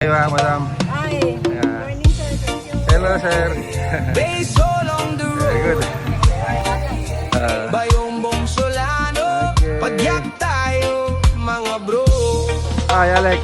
Hi, madam. Hi. Yeah. Morning, sir. Thank you. Hello, sir. Based all on the Very good. road Bayombong Solano Okay. Padyak tayo mga bro. Hi, Alex.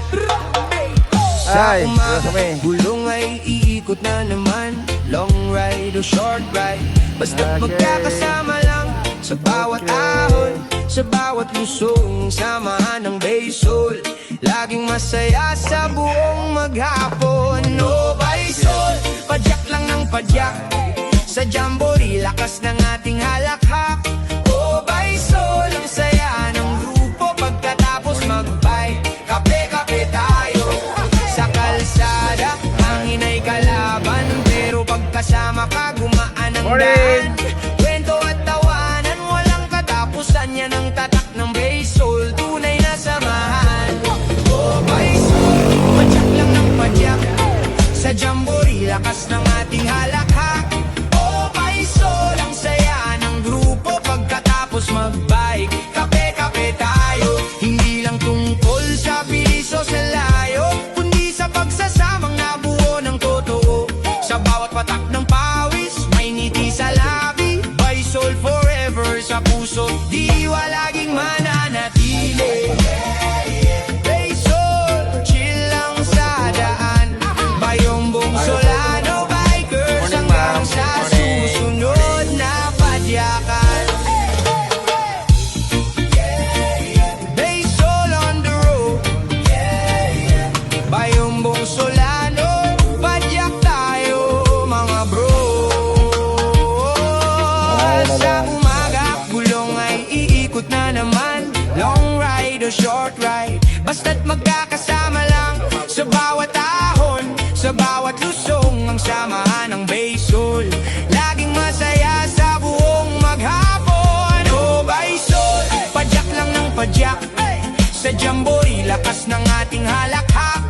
Sa Hi, umaga kami. gulong ay iikot na naman. Long ride o short ride, basta Okay. magkakasama lang. Sa bawat ahon, sa bawat lusong, samahan ng Baysol. Laging masaya sa buong maghapon. No Baysol, padyak lang ng padyak. Sa jamboree, lakas ng ating halakhak. Oh Baysol, ang saya ng grupo. Pagkatapos mag-bike, kape-kape tayo. Sa kalsada, hangin ay kalaban, pero pagkasama ka, gumaan ang daan. Kwento at tawanan, walang katapusan. Yan ang tatak ng Baysol, tunay na samahan. Oh Baysol, padyak lang ng padyak. Sa jamboree, lakas ng ating halakhak. Oh Baysol, ang saya ng grupo. Pagkatapos mag-bike, kape-kape tayo. Hindi lang tungkol sa bilis o sa layo, kundi sa pagsasamang nabuo ng totoo. Sa bawat patak ng pawis, may ngiti sa labi. Baysol forever sa puso, diwa laging mananatili. Baysol, chill lang sa daan. Bayombong Solano, bikers hanggang sa susunod na padyakan. Baysol on the road, Bayombong Solano, padyak tayo mga bro. Sa umaga, gulong ay iikot na naman. Long ride o short ride, basta't magkakasama lang. Sa bawat ahon, sa bawat lusong, ang samahan ng Baysol. Laging masaya sa buong maghapon. Oh Baysol, padyak lang ng padyak. Sa jamboree, lakas ng ating halakhak.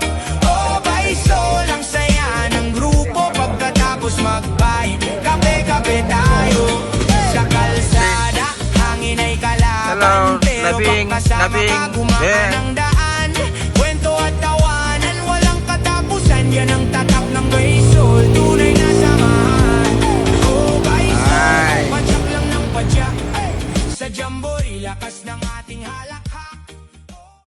Oh Baysol, ang saya ng grupo. Pagkatapos mag-bike, kape-kape tayo. Sa kalsada, hangin ay kalaban. Hello, Pero Labing, pagkasama ka, Labing. gumaan Yeah. ang daan. Kwento at tawanan, walang katapusan. Yan ang tatak ng Baysol, tunay na samahan. Oh Baysol, Hi. padyak lang ng padyak. Sa jamboree, lakas ng